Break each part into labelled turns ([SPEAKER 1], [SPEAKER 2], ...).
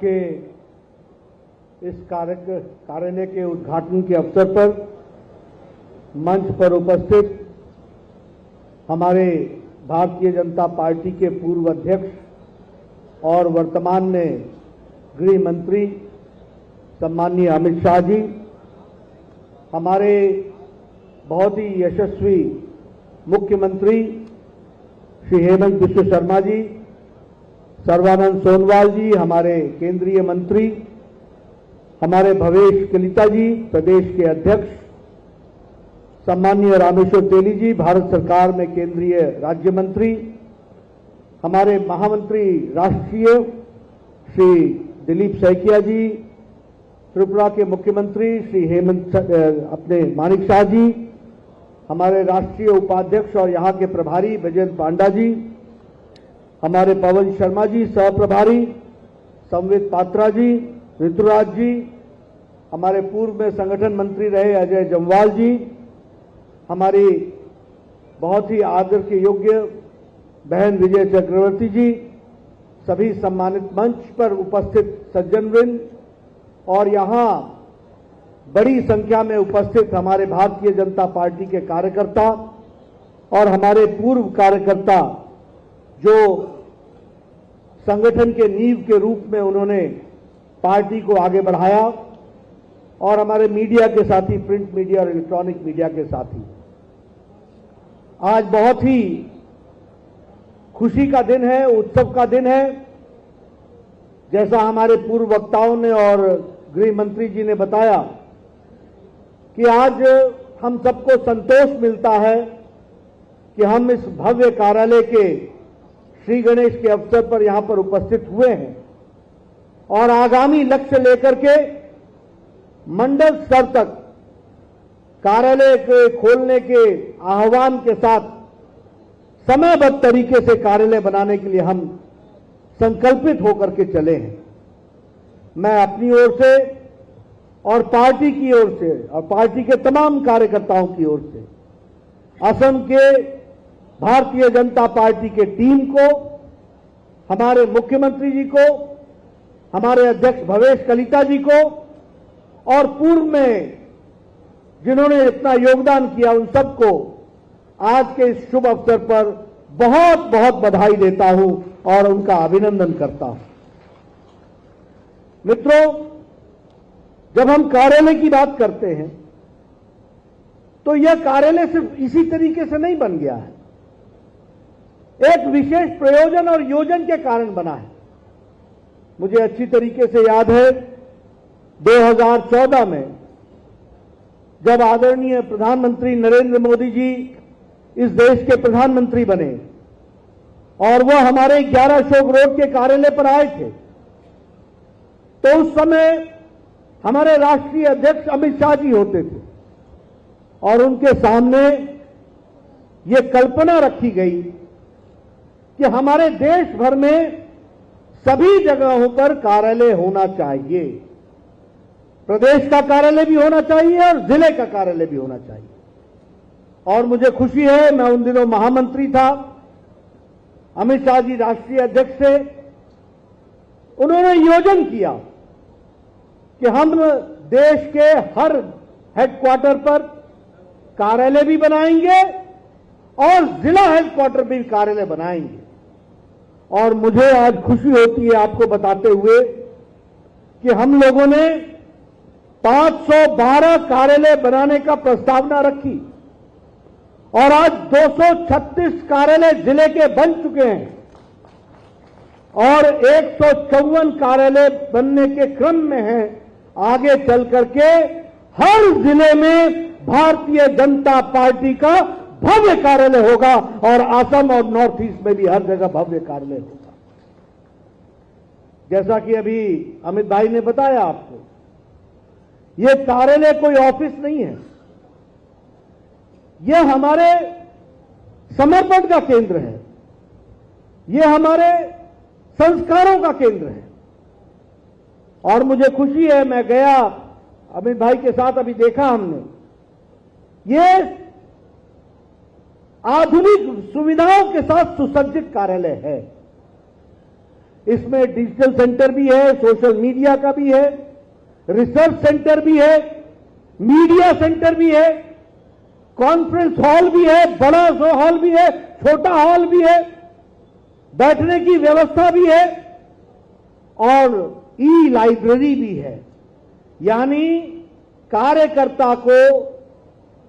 [SPEAKER 1] के इस कार्यालय के उद्घाटन के अवसर पर मंच पर उपस्थित हमारे भारतीय जनता पार्टी के पूर्व अध्यक्ष और वर्तमान में गृह मंत्री सम्माननीय अमित शाह जी, हमारे बहुत ही यशस्वी मुख्यमंत्री श्री हेमंत बिश्व शर्मा जी, सर्बानंद सोनोवाल जी, हमारे केंद्रीय मंत्री, हमारे भवेश कलिता जी, प्रदेश के अध्यक्ष, सम्माननीय रामेश्वर तेली जी, भारत सरकार में केंद्रीय राज्य मंत्री, हमारे महामंत्री राष्ट्रीय श्री दिलीप सैकिया जी, त्रिपुरा के मुख्यमंत्री श्री हेमंत मानिक शाह जी, हमारे राष्ट्रीय उपाध्यक्ष और यहाँ के प्रभारी बैजयंत पांडा जी, हमारे पवन शर्मा जी सह प्रभारी, संवित पात्रा जी, ऋतुराज जी, हमारे पूर्व में संगठन मंत्री रहे अजय जम्वाल जी, हमारी बहुत ही आदर के योग्य बहन विजय चक्रवर्ती जी, सभी सम्मानित मंच पर उपस्थित सज्जनवृंद और यहाँ बड़ी संख्या में उपस्थित हमारे भारतीय जनता पार्टी के कार्यकर्ता और हमारे पूर्व कार्यकर्ता जो संगठन के नींव के रूप में उन्होंने पार्टी को आगे बढ़ाया, और हमारे मीडिया के साथी, प्रिंट मीडिया और इलेक्ट्रॉनिक मीडिया के साथी, आज बहुत ही खुशी का दिन है, उत्सव का दिन है। जैसा हमारे पूर्व वक्ताओं ने और गृह मंत्री जी ने बताया कि आज हम सबको संतोष मिलता है कि हम इस भव्य कार्यालय के श्री गणेश के अवसर पर यहां पर उपस्थित हुए हैं और आगामी लक्ष्य लेकर के मंडल स्तर तक कार्यालय के खोलने के आह्वान के साथ समयबद्ध तरीके से कार्यालय बनाने के लिए हम संकल्पित होकर के चले हैं। मैं अपनी ओर से और पार्टी की ओर से और पार्टी के तमाम कार्यकर्ताओं की ओर से असम के भारतीय जनता पार्टी के टीम को, हमारे मुख्यमंत्री जी को, हमारे अध्यक्ष भवेश कलिता जी को और पूर्व में जिन्होंने इतना योगदान किया उन सबको आज के इस शुभ अवसर पर बहुत बहुत बधाई देता हूं और उनका अभिनंदन करता हूं। मित्रों, जब हम कार्यालय की बात करते हैं तो यह कार्यालय सिर्फ इसी तरीके से नहीं बन गया है, एक विशेष प्रयोजन और योजन के कारण बना है। मुझे अच्छी तरीके से याद है 2014 में जब आदरणीय प्रधानमंत्री नरेंद्र मोदी जी इस देश के प्रधानमंत्री बने और वह हमारे 11 अशोक रोड के कार्यालय पर आए थे, तो उस समय हमारे राष्ट्रीय अध्यक्ष अमित शाह जी होते थे और उनके सामने ये कल्पना रखी गई कि हमारे देश भर में सभी जगहों पर कार्यालय होना चाहिए, प्रदेश का कार्यालय भी होना चाहिए और जिले का कार्यालय भी होना चाहिए। और मुझे खुशी है, मैं उन दिनों महामंत्री था, अमित शाह जी राष्ट्रीय अध्यक्ष थे, उन्होंने योजन किया कि हम देश के हर हेडक्वार्टर पर कार्यालय भी बनाएंगे और जिला हेडक्वार्टर भी कार्यालय बनाएंगे। और मुझे आज खुशी होती है आपको बताते हुए कि हम लोगों ने 512 कार्यालय बनाने का प्रस्तावना रखी और आज 236 कार्यालय जिले के बन चुके हैं और 154 कार्यालय बनने के क्रम में हैं। आगे चल करके हर जिले में भारतीय जनता पार्टी का भव्य कार्यालय होगा और असम और नॉर्थ ईस्ट में भी हर जगह भव्य कार्यालय होगा। जैसा कि अभी अमित भाई ने बताया आपको, ये कार्यालय कोई ऑफिस नहीं है, यह हमारे समर्पण का केंद्र है, यह हमारे संस्कारों का केंद्र है। और मुझे खुशी है, मैं गया अमित भाई के साथ, अभी देखा हमने, ये आधुनिक सुविधाओं के साथ सुसज्जित कार्यालय है। इसमें डिजिटल सेंटर भी है, सोशल मीडिया का भी है, रिसर्च सेंटर भी है, मीडिया सेंटर भी है, कॉन्फ्रेंस हॉल भी है, बड़ा हॉल भी है, छोटा हॉल भी है, बैठने की व्यवस्था भी है और ई लाइब्रेरी भी है। यानी कार्यकर्ता को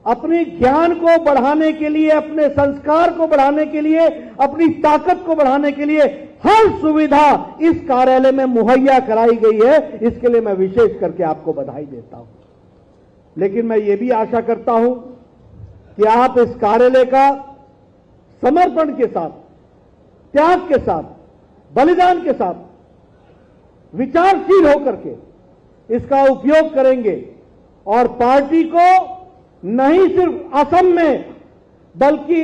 [SPEAKER 1] अपने ज्ञान को बढ़ाने के लिए, अपने संस्कार को बढ़ाने के लिए, अपनी ताकत को बढ़ाने के लिए हर सुविधा इस कार्यालय में मुहैया कराई गई है। इसके लिए मैं विशेष करके आपको बधाई देता हूं। लेकिन मैं ये भी आशा करता हूं कि आप इस कार्यालय का समर्पण के साथ, त्याग के साथ, बलिदान के साथ, विचारशील होकर के इसका उपयोग करेंगे और पार्टी को नहीं सिर्फ असम में बल्कि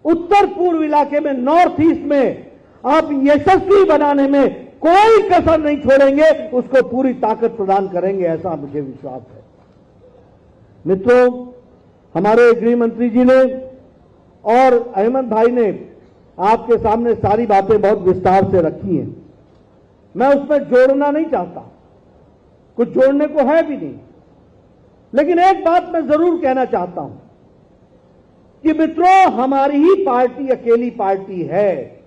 [SPEAKER 1] उत्तर पूर्व इलाके में, नॉर्थ ईस्ट में आप यशस्वी बनाने में कोई कसर नहीं छोड़ेंगे, उसको पूरी ताकत प्रदान करेंगे, ऐसा मुझे विश्वास है। मित्रों, हमारे गृह मंत्री जी ने और अहमद भाई ने आपके सामने सारी बातें बहुत विस्तार से रखी हैं। मैं उसमें जोड़ना नहीं चाहता, कुछ जोड़ने को है भी नहीं, लेकिन एक बात मैं जरूर कहना चाहता हूं कि मित्रों, हमारी ही पार्टी अकेली पार्टी है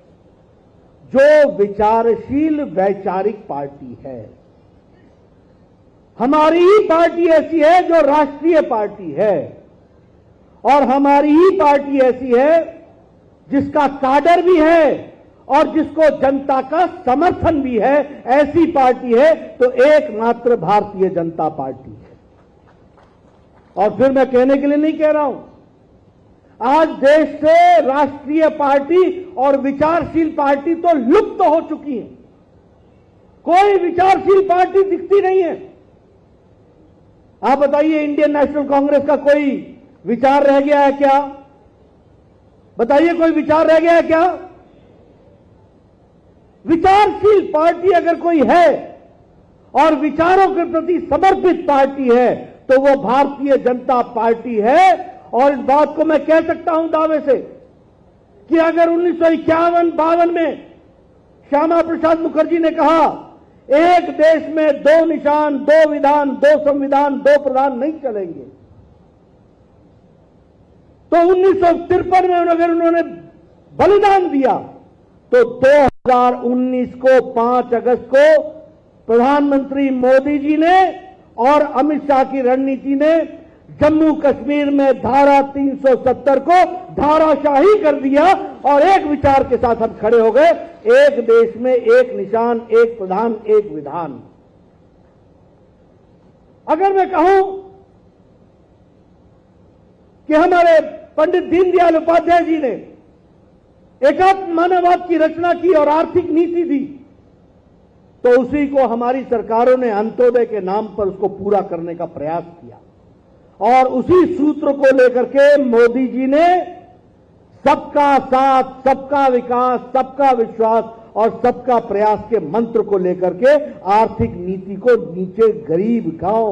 [SPEAKER 1] जो विचारशील वैचारिक पार्टी है। हमारी ही पार्टी ऐसी है जो राष्ट्रीय पार्टी है और हमारी ही पार्टी ऐसी है जिसका काडर भी है और जिसको जनता का समर्थन भी है। ऐसी पार्टी है तो एकमात्र भारतीय जनता पार्टी है। और फिर मैं कहने के लिए नहीं कह रहा हूं, आज देश से राष्ट्रीय पार्टी और विचारशील पार्टी तो लुप्त हो चुकी है। कोई विचारशील पार्टी दिखती नहीं है। आप बताइए, इंडियन नेशनल कांग्रेस का कोई विचार रह गया है क्या? बताइए, कोई विचार रह गया है क्या? विचारशील पार्टी अगर कोई है और विचारों के प्रति समर्पित पार्टी है तो वो भारतीय जनता पार्टी है। और इस बात को मैं कह सकता हूं दावे से कि अगर 1951-52 में श्यामा प्रसाद मुखर्जी ने कहा एक देश में दो निशान, दो विधान, दो संविधान, दो प्रधान नहीं चलेंगे, तो 1953 में अगर उन्होंने बलिदान दिया तो 2019 को 5 अगस्त को प्रधानमंत्री मोदी जी ने और अमित शाह की रणनीति ने जम्मू कश्मीर में धारा 370 को धाराशाही कर दिया और एक विचार के साथ हम खड़े हो गए, एक देश में एक निशान, एक प्रधान, एक विधान। अगर मैं कहूं कि हमारे पंडित दीनदयाल उपाध्याय जी ने एकात्म मानववाद की रचना की और आर्थिक नीति दी, तो उसी को हमारी सरकारों ने अंत्योदय के नाम पर उसको पूरा करने का प्रयास किया और उसी सूत्र को लेकर के मोदी जी ने सबका साथ, सबका विकास, सबका विश्वास और सबका प्रयास के मंत्र को लेकर के आर्थिक नीति को नीचे गरीब, गांव,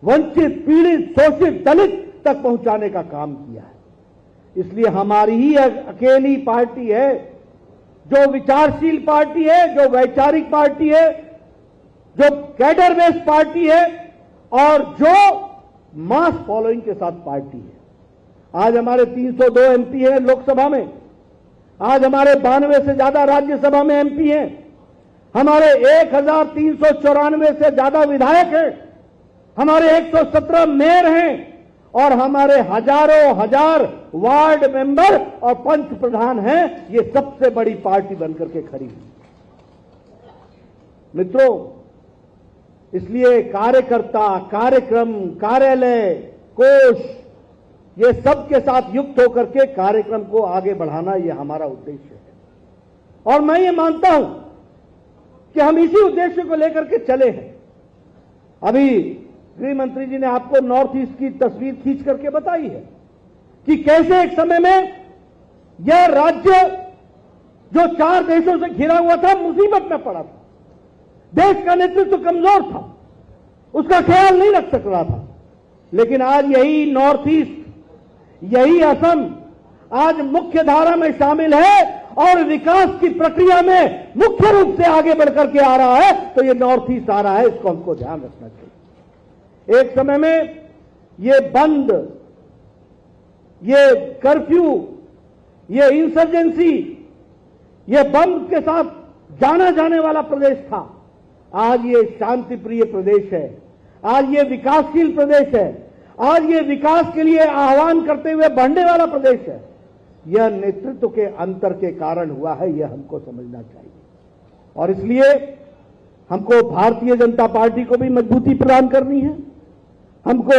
[SPEAKER 1] वंचित, पीड़ित, शोषित, दलित तक पहुंचाने का काम किया है। इसलिए हमारी ही अकेली पार्टी है जो विचारशील पार्टी है, जो वैचारिक पार्टी है, जो कैडर बेस्ड पार्टी है और जो मास फॉलोइंग के साथ पार्टी है। आज हमारे 302 एमपी हैं लोकसभा में, आज हमारे 92 से ज्यादा राज्यसभा में एमपी हैं, हमारे 1394 से ज्यादा विधायक हैं, हमारे 117 मेयर हैं और हमारे हजारों हजार वार्ड मेंबर और पंच प्रधान हैं। ये सबसे बड़ी पार्टी बनकर के खड़ी हुई। मित्रों, इसलिए कार्यकर्ता, कार्यक्रम, कार्यालय, कोष, ये सब के साथ युक्त होकर के कार्यक्रम को आगे बढ़ाना, ये हमारा उद्देश्य है और मैं ये मानता हूं कि हम इसी उद्देश्य को लेकर के चले हैं। अभी गृह मंत्री जी ने आपको नॉर्थ ईस्ट की तस्वीर खींच करके बताई है कि कैसे एक समय में यह राज्य जो 4 देशों से घिरा हुआ था, मुसीबत में पड़ा था। देश का नेतृत्व कमजोर था, उसका ख्याल नहीं रख सक रहा था। लेकिन आज यही नॉर्थ ईस्ट, यही असम आज मुख्य धारा में शामिल है और विकास की प्रक्रिया में मुख्य रूप से आगे बढ़कर के आ रहा है, तो ये नॉर्थ ईस्ट आ रहा है। इसको हमको ध्यान रखना चाहिए। एक समय में ये बंद, ये कर्फ्यू, ये इंसर्जेंसी, ये बंद के साथ जाना जाने वाला प्रदेश था। आज ये शांति प्रिय प्रदेश है, आज ये विकासशील प्रदेश है, आज ये विकास के लिए आह्वान करते हुए बढ़ने वाला प्रदेश है। यह नेतृत्व के अंतर के कारण हुआ है, यह हमको समझना चाहिए। और इसलिए हमको भारतीय जनता पार्टी को भी मजबूती प्रदान करनी है। हमको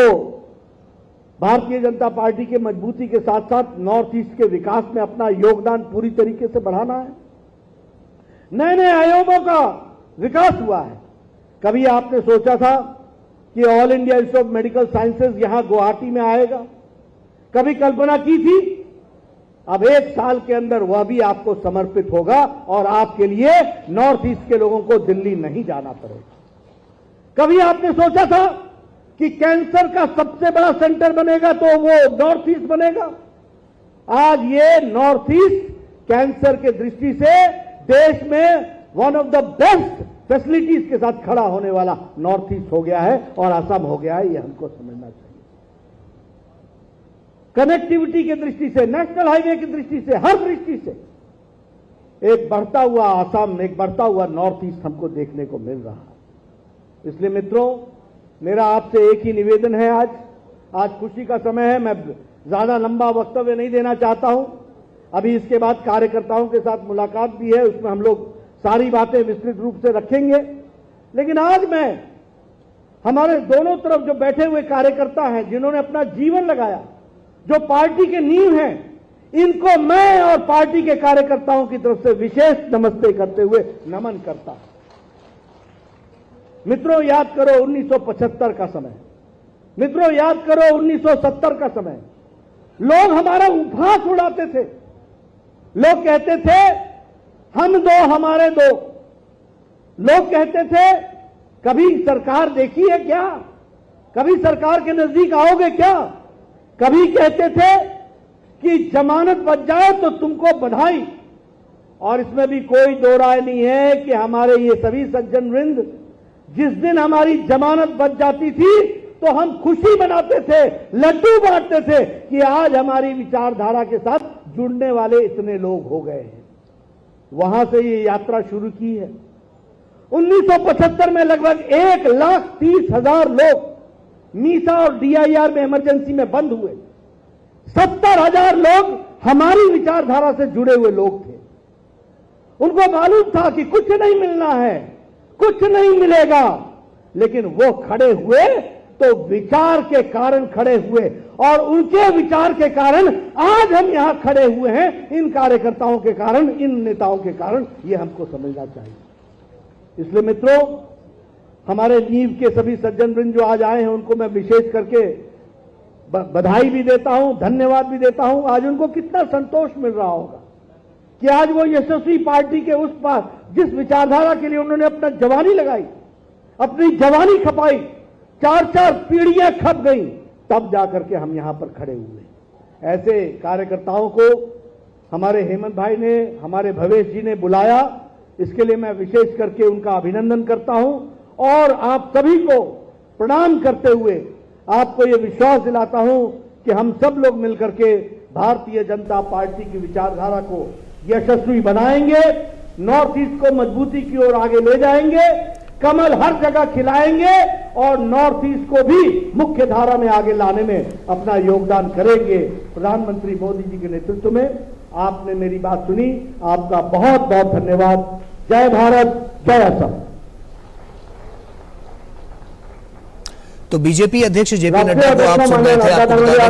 [SPEAKER 1] भारतीय जनता पार्टी के मजबूती के साथ साथ नॉर्थ ईस्ट के विकास में अपना योगदान पूरी तरीके से बढ़ाना है। नए नए आयोगों का विकास हुआ है। कभी आपने सोचा था कि all India institute of medical sciences यहां गुवाहाटी में आएगा? कभी कल्पना की थी? अब 1 साल के अंदर वह भी आपको समर्पित होगा और आपके लिए नॉर्थ ईस्ट के लोगों को दिल्ली नहीं जाना पड़ेगा। कभी आपने सोचा था कि कैंसर का सबसे बड़ा सेंटर बनेगा तो वो नॉर्थ ईस्ट बनेगा? आज ये नॉर्थ ईस्ट कैंसर के दृष्टि से देश में one of the best facilities के साथ खड़ा होने वाला नॉर्थ ईस्ट हो गया है और असम हो गया है। ये हमको समझना चाहिए। कनेक्टिविटी की दृष्टि से, नेशनल हाईवे की दृष्टि से, हर दृष्टि से एक बढ़ता हुआ असम, एक बढ़ता हुआ नॉर्थ ईस्ट हमको देखने को मिल रहा है। इसलिए मित्रों, मेरा आपसे एक ही निवेदन है। आज खुशी का समय है। मैं ज्यादा लंबा वक्तव्य नहीं देना चाहता हूं। अभी इसके बाद कार्यकर्ताओं के साथ मुलाकात भी है, उसमें हम लोग सारी बातें विस्तृत रूप से रखेंगे। लेकिन आज मैं हमारे दोनों तरफ जो बैठे हुए कार्यकर्ता हैं, जिन्होंने अपना जीवन लगाया, जो पार्टी के नींव हैं, इनको मैं और पार्टी के कार्यकर्ताओं की तरफ से विशेष नमस्ते करते हुए नमन करता हूं। मित्रों, याद करो 1975 का समय, मित्रों याद करो 1970 का समय। लोग हमारा उपहास उड़ाते थे। लोग कहते थे हम दो हमारे दो। लोग कहते थे कभी सरकार देखी है क्या? कभी सरकार के नजदीक आओगे क्या? कभी कहते थे कि जमानत बच जाए तो तुमको बधाई। और इसमें भी कोई दो राय नहीं है कि हमारे ये सभी सज्जन वृंद, जिस दिन हमारी जमानत बच जाती थी तो हम खुशी मनाते थे, लड्डू बांटते थे कि आज हमारी विचारधारा के साथ जुड़ने वाले इतने लोग हो गए हैं। वहां से ये यात्रा शुरू की है। 1975 में लगभग 1,30,000 लोग मीसा और डीआईआर में इमरजेंसी में बंद हुए। 70,000 लोग हमारी विचारधारा से जुड़े हुए लोग थे। उनको मालूम था कि कुछ नहीं मिलना है, कुछ नहीं मिलेगा, लेकिन वो खड़े हुए तो विचार के कारण खड़े हुए और उनके विचार के कारण आज हम यहां खड़े हुए हैं। इन कार्यकर्ताओं के कारण, इन नेताओं के कारण, ये हमको समझना चाहिए। इसलिए मित्रों, हमारे नींव के सभी सज्जन वृंद जो आज आए हैं, उनको मैं विशेष करके बधाई भी देता हूं, धन्यवाद भी देता हूं। आज उनको कितना संतोष मिल रहा होगा कि आज वो यशस्वी पार्टी के उस पार, जिस विचारधारा के लिए उन्होंने अपना जवानी लगाई, अपनी जवानी खपाई, 4-4 पीढ़ियां खप गई, तब जाकर के हम यहां पर खड़े हुए। ऐसे कार्यकर्ताओं को हमारे हेमंत भाई ने, हमारे भवेश जी ने बुलाया। इसके लिए मैं विशेष करके उनका अभिनंदन करता हूं और आप सभी को प्रणाम करते हुए आपको ये विश्वास दिलाता हूं कि हम सब लोग मिलकर के भारतीय जनता पार्टी की विचारधारा को यशस्वी बनाएंगे, नॉर्थ ईस्ट को मजबूती की ओर आगे ले जाएंगे, कमल हर जगह खिलाएंगे और नॉर्थ ईस्ट को भी मुख्य धारा में आगे लाने में अपना योगदान करेंगे। प्रधानमंत्री मोदी जी के नेतृत्व में आपने मेरी बात सुनी, आपका बहुत बहुत धन्यवाद। जय भारत, जय असम।
[SPEAKER 2] तो बीजेपी अध्यक्ष जेपी नड्डा को आप सुन रहे थे।